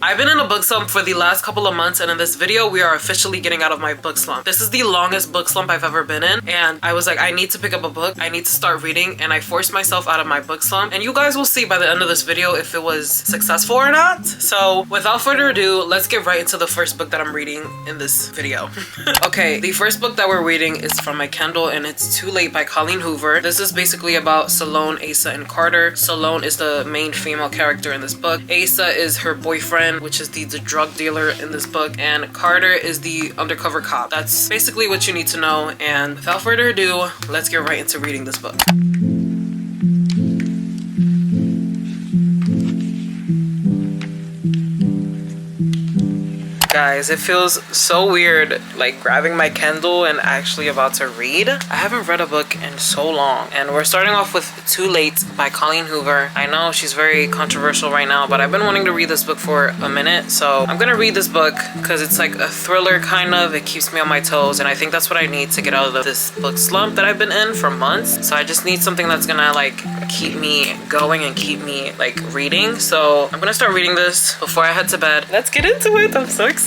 I've been in a book slump for the last couple of months, and in this video we are officially getting out of my book slump. This is the longest book slump I've ever been in, and I was like, I need to pick up a book, I need to start reading, and I forced myself out of my book slump. And you guys will see by the end of this video if it was successful or not. So without further ado, let's get right into the first book that I'm reading in this video. Okay, the first book that we're reading is from my Kindle, and it's Too Late by Colleen Hoover. This is basically about Salone, Asa, and Carter. Salone is the main female character in this book. Asa is her boyfriend, which is the drug dealer in this book, and Carter is the undercover cop. That's basically what you need to know, and without further ado, let's get right into reading this book. Guys, it feels so weird like grabbing my Kindle and actually about to read. I haven't read a book in so long, and we're starting off with Too Late by Colleen Hoover. I know she's very controversial right now, but I've been wanting to read this book for a minute, so I'm gonna read this book because it's like a thriller kind of. It keeps me on my toes, and I think that's what I need to get out of this book slump that I've been in for months. So I just need something that's gonna like keep me going and keep me like reading. So I'm gonna start reading this before I head to bed. Let's get into it. I'm so excited.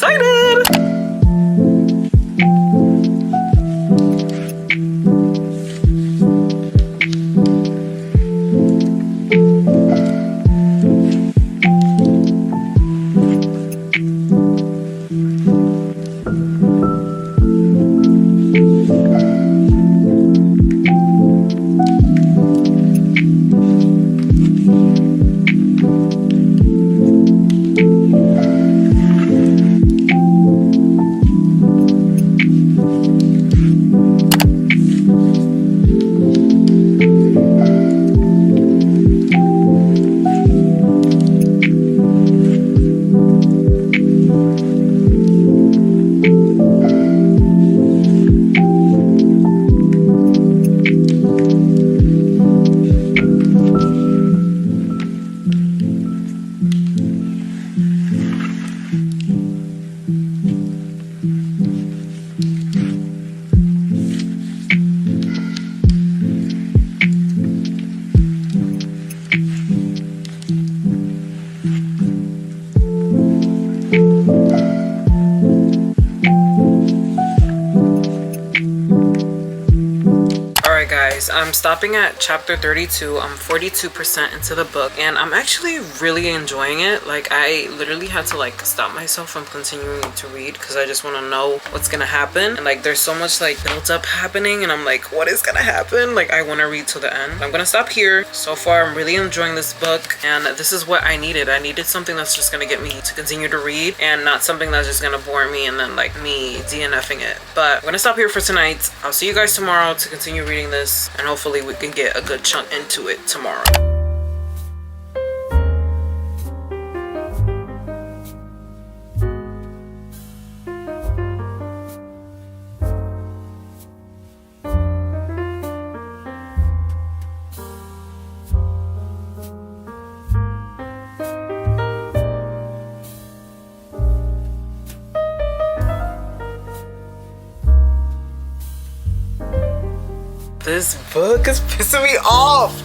I'm stopping at chapter 32. I'm 42% into the book, and I'm actually really enjoying it. Like, I literally had to like stop myself from continuing to read because I just want to know what's gonna happen. And like, there's so much like built up happening, and I'm like, what is gonna happen? Like, I want to read to the end. I'm gonna stop here. So far, I'm really enjoying this book, and this is what I needed. I needed something that's just gonna get me to continue to read, and not something that's just gonna bore me and then like me DNFing it. But I'm gonna stop here for tonight. I'll see you guys tomorrow to continue reading this, and hopefully we can get a good chunk into it tomorrow. This book is pissing me off.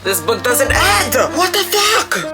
This book doesn't end. What the fuck?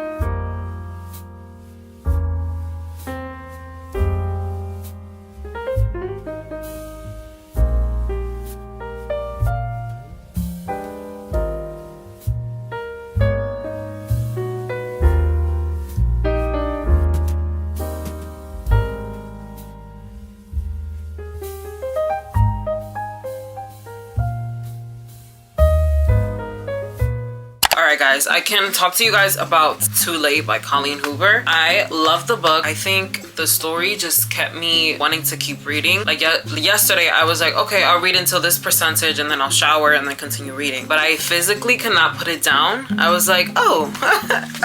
Alright guys, I can talk to you guys about Too Late by Colleen Hoover. I love the book. I think the story just kept me wanting to keep reading. Like yesterday I was like, okay, I'll read until this percentage and then I'll shower and then continue reading. But I physically cannot put it down. I was like, oh,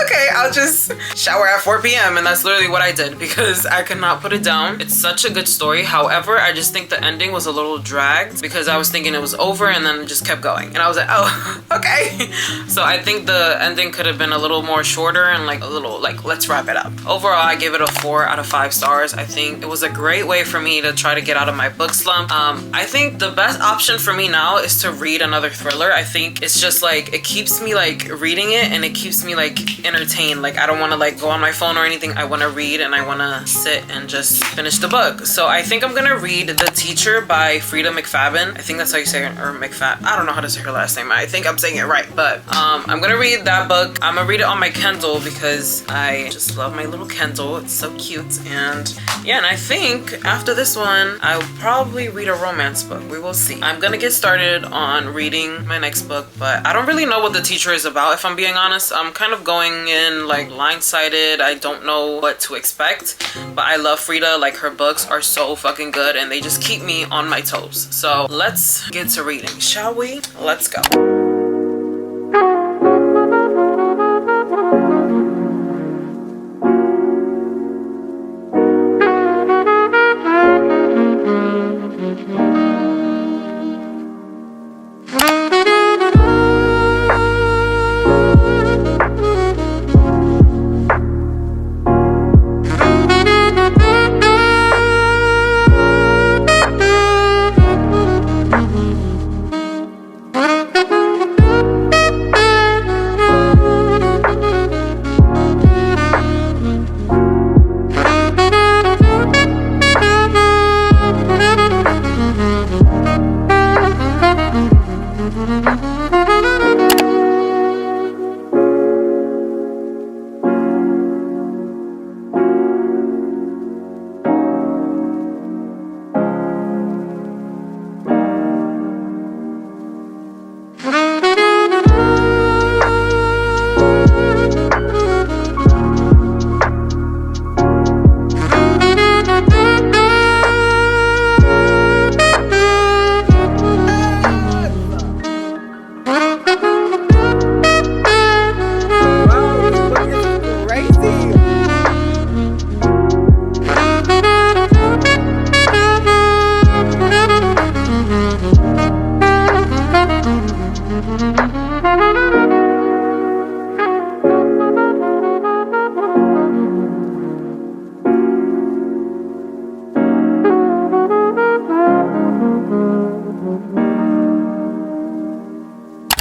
okay, I'll just shower at 4 p.m. and that's literally what I did because I could not put it down. It's such a good story. However, I just think the ending was a little dragged because I was thinking it was over and then it just kept going. And I was like, oh, okay. So I think the ending could have been a little more shorter and like a little like, let's wrap it up. Overall, I give it a 4 out of 5. 5 stars. I think it was a great way for me to try to get out of my book slump. I think the best option for me now is to read another thriller. I think it's just like, it keeps me like reading it and it keeps me like entertained. Like I don't want to like go on my phone or anything. I want to read and I want to sit and just finish the book. So I think I'm gonna read The Teacher by Frida McFadden. I think that's how you say it, or McFadden. I don't know how to say her last name. I think I'm saying it right, but I'm gonna read that book. I'm gonna read it on my Kindle because I just love my little Kindle. It's so cute. And yeah, and I think after this one, I'll probably read a romance book. We will see. I'm gonna get started on reading my next book, but I don't really know what The Teacher is about, if I'm being honest. I'm kind of going in like blindsided. I don't know what to expect, but I love Frida. Like her books are so fucking good and they just keep me on my toes. So let's get to reading, shall we? Let's go.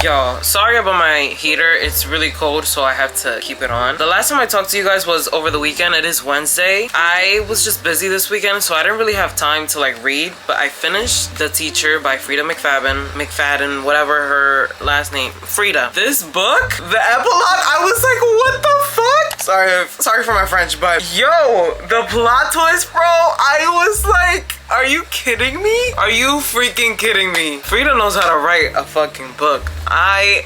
Y'all, sorry about my heater. It's really cold, so I have to keep it on. The last time I talked to you guys was over the weekend. It is Wednesday. I was just busy this weekend, so I didn't really have time to like read, but I finished The Teacher by Frida McFadden, whatever her last name. Frida. This book, the epilogue, I was like, what the fuck? Sorry for my French, but yo, the plot twist, bro, I was like, are you kidding me? Are you freaking kidding me? Frida knows how to write a fucking book. I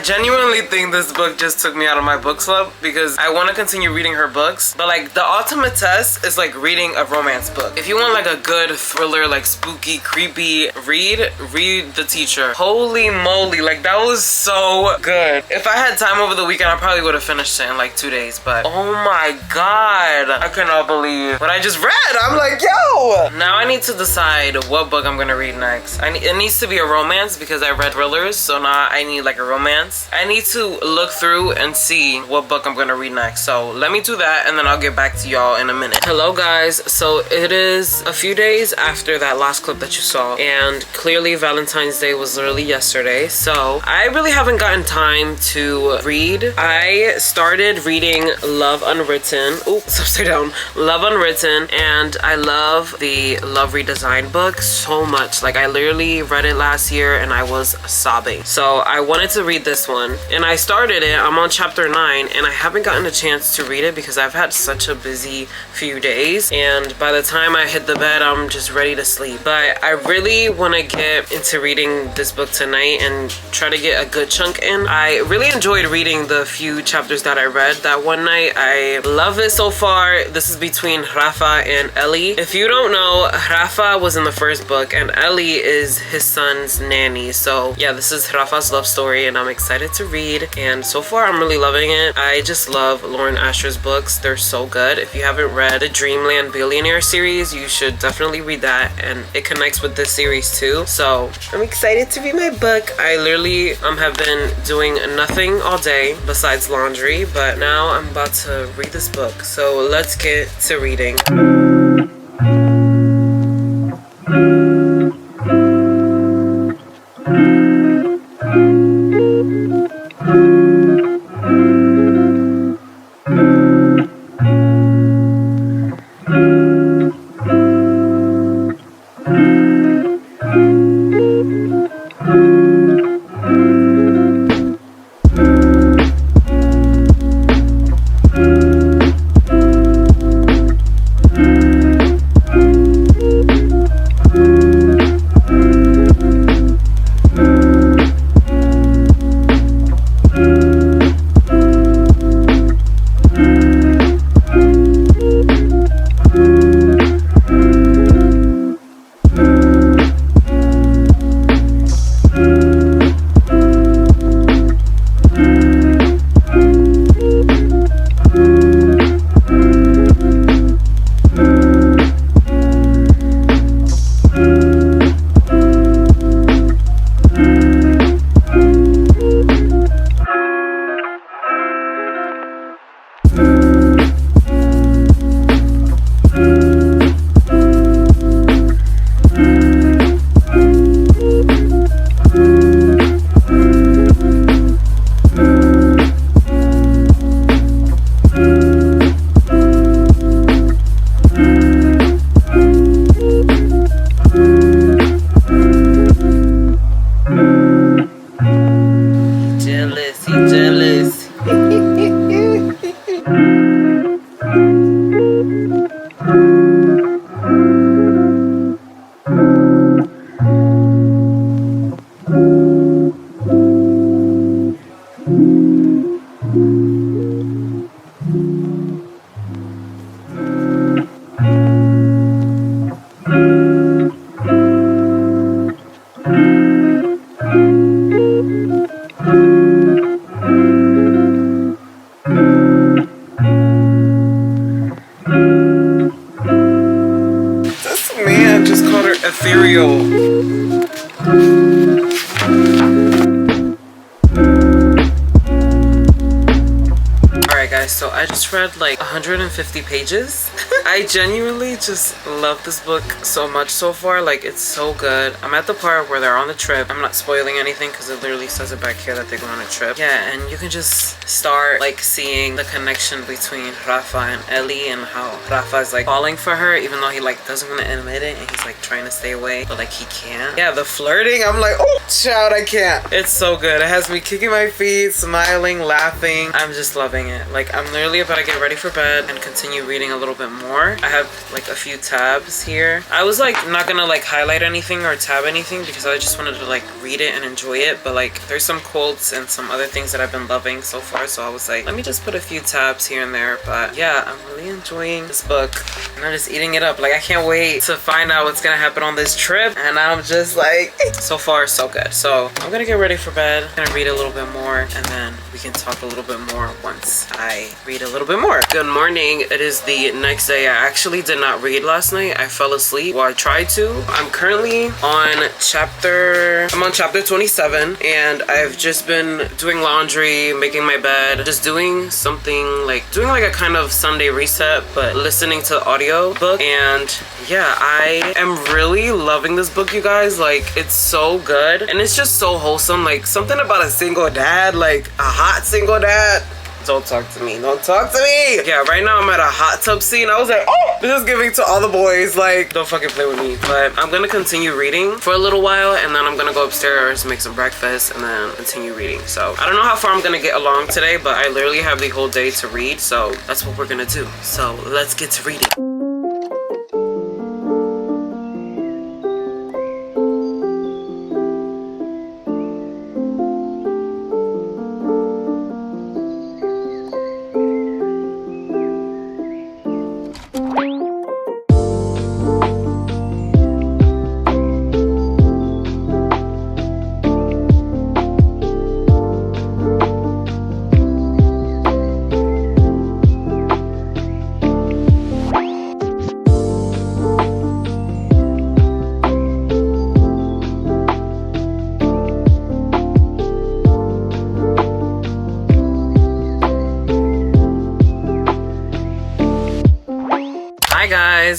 genuinely think this book just took me out of my book slump because I want to continue reading her books, but like the ultimate test is like reading a romance book. If you want like a good thriller, like spooky, creepy read The Teacher. Holy moly, like that was so good. If I had time over the weekend, I probably would have finished it in like 2 days, but oh my god, I cannot believe what I just read. I'm like, yo! Now I need to decide what book I'm gonna read next. It needs to be a romance because I read thrillers, so now I need like a romance. I need to look through and see what book I'm gonna read next. So let me do that and then I'll get back to y'all in a minute. Hello guys, so it is a few days after that last clip that you saw, and clearly Valentine's Day was literally yesterday, so I really haven't gotten time to read. I started reading Love Unwritten. Oops, upside down. Love Unwritten, and I love the Love Redesign book so much. Like I literally read it last year and I was sobbing. So I wanted to read this one and I started it. I'm on chapter 9 and I haven't gotten a chance to read it because I've had such a busy few days, and by the time I hit the bed I'm just ready to sleep. But I really want to get into reading this book tonight and try to get a good chunk in. I really enjoyed reading the few chapters that I read that one night. I love it so far. This is between Rafa and Ellie. If you don't know, So Rafa was in the first book and Ellie is his son's nanny. So yeah, this is Rafa's love story and I'm excited to read. And so far I'm really loving it. I just love Lauren Asher's books. They're so good. If you haven't read the Dreamland Billionaire series, you should definitely read that, and it connects with this series too. So I'm excited to read my book. I literally have been doing nothing all day besides laundry, but now I'm about to read this book. So let's get to reading. Ethereal. Alright guys, so I just read like 150 pages. I genuinely just love this book so much so far. Like, it's so good. I'm at the part where they're on the trip. I'm not spoiling anything because it literally says it back here that they go on a trip. Yeah, and you can just start like seeing the connection between Rafa and Ellie and how Rafa is like falling for her even though he like doesn't want to admit it and he's like trying to stay away, but like he can't. Yeah, the flirting, I'm like, oh child, I can't. It's so good. It has me kicking my feet, smiling, laughing. I'm just loving it. Like, I'm literally about to get ready for bed and continue reading a little bit more. I have like a few tabs here. I was like not gonna like highlight anything or tab anything because I just wanted to like read it and enjoy it, but like there's some quotes and some other things that I've been loving so far, so I was like, let me just put a few tabs here and there. But yeah, I'm really enjoying this book and I'm just eating it up. Like, I can't wait to find out what's gonna happen on this trip, and I'm just like, so far so good. So I'm gonna get ready for bed. I'm gonna read a little bit more and then we can talk a little bit more once I read a little bit more. Good morning. It is the next day. I actually did not read last night. I fell asleep. Well, I tried to. I'm currently on chapter 27 and I've just been doing laundry, making my bed, just doing something like a kind of Sunday reset, but listening to audio book. And yeah, I am really loving this book, you guys. Like, it's so good and it's just so wholesome. Like, something about a single dad, like a hot single dad. Don't talk to me. Don't talk to me. Yeah, right now I'm at a hot tub scene. I was like, oh, this is giving to all the boys. Like, don't fucking play with me. But I'm gonna continue reading for a little while and then I'm gonna go upstairs, make some breakfast, and then continue reading. So I don't know how far I'm gonna get along today, but I literally have the whole day to read. So that's what we're gonna do. So let's get to reading.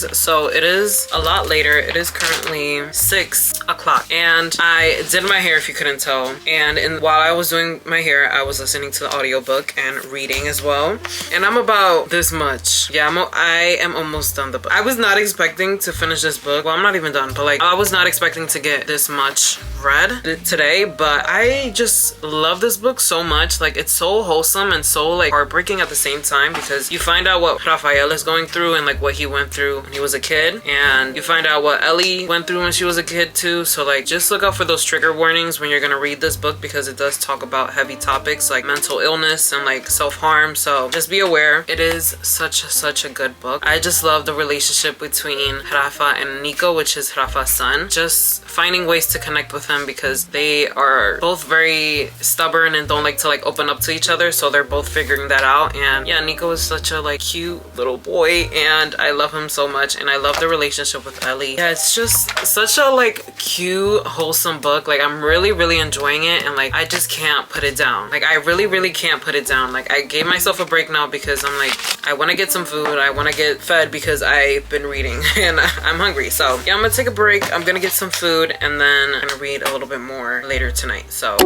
guys, so it is a lot later. It is currently 6 o'clock and I did my hair, if you couldn't tell, and while I was doing my hair I was listening to the audiobook and reading as well, and I'm about this much. Yeah, I am almost done the book. I was not expecting to finish this book. Well, I'm not even done, but like I was not expecting to get this much read today, but I just love this book so much. Like, it's so wholesome and so like heartbreaking at the same time, because you find out what Rafael is going through and like what he went through when he was a kid, and you find out what Ellie went through when she was a kid too. So like just look out for those trigger warnings when you're gonna read this book, because it does talk about heavy topics like mental illness and like self-harm, so just be aware. It is such a good book. I just love the relationship between Rafa and Nico, which is Rafa's son. Just finding ways to connect with him, because they are both very stubborn and don't like to like open up to each other, so they're both figuring that out. And yeah, Nico is such a like cute little boy and I love him so much, and I love the relationship with Ellie. Yeah, it's just such a like cute, wholesome book. Like, I'm really enjoying it, and like I just can't put it down. Like, I really can't put it down. Like, I gave myself a break now because I'm like, I want to get some food, I want to get fed, because I've been reading and I'm hungry. So yeah, I'm gonna take a break, I'm gonna get some food, and then I'm gonna read a little bit more later tonight. So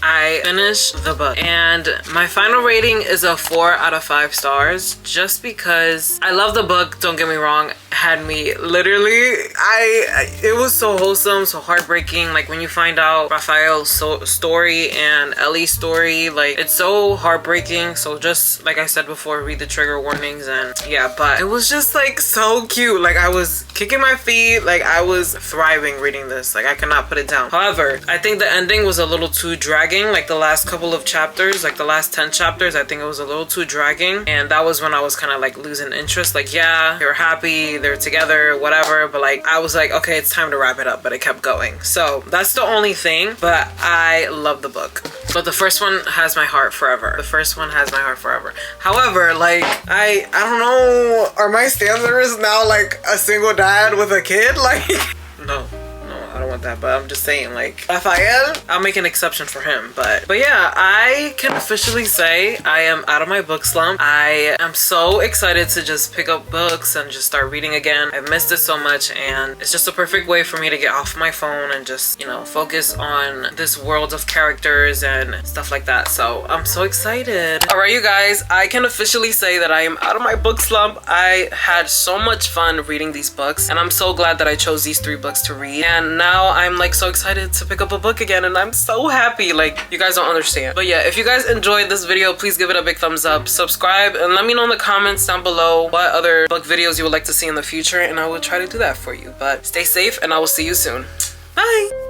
I finished the book and my final rating is a 4 out of 5 stars, just because I love the book. Don't get me wrong, had me literally, it was so wholesome, so heartbreaking. Like, when you find out Rafael's story and Ellie's story, like, it's so heartbreaking. So just like I said before, read the trigger warnings. And yeah, but it was just like so cute. Like, I was kicking my feet, like I was thriving reading this. Like, I cannot put it down. However, I think the ending was a little too dragging. Like, the last couple of chapters, like the last 10 chapters, I think it was a little too dragging, and that was when I was kind of like losing interest. Like, yeah, they're happy, they're together, whatever, but like I was like, okay, it's time to wrap it up, but it kept going. So that's the only thing, but I love the book. But the first one has my heart forever. The first one has my heart forever. However, like, I don't know, are my standards now like a single dad with a kid? Like, no, I don't want that, but I'm just saying, like, Rafael, I'll make an exception for him. But yeah, I can officially say I am out of my book slump. I am so excited to just pick up books and just start reading again. I've missed it so much, and it's just a perfect way for me to get off my phone and just, you know, focus on this world of characters and stuff like that. So I'm so excited. All right, you guys, I can officially say that I am out of my book slump. I had so much fun reading these books, and I'm so glad that I chose these 3 books to read. And now I'm like so excited to pick up a book again, and I'm so happy. Like, you guys don't understand. But yeah, if you guys enjoyed this video, please give it a big thumbs up, subscribe, and let me know in the comments down below what other book videos you would like to see in the future, and I will try to do that for you. But stay safe, and I will see you soon. Bye.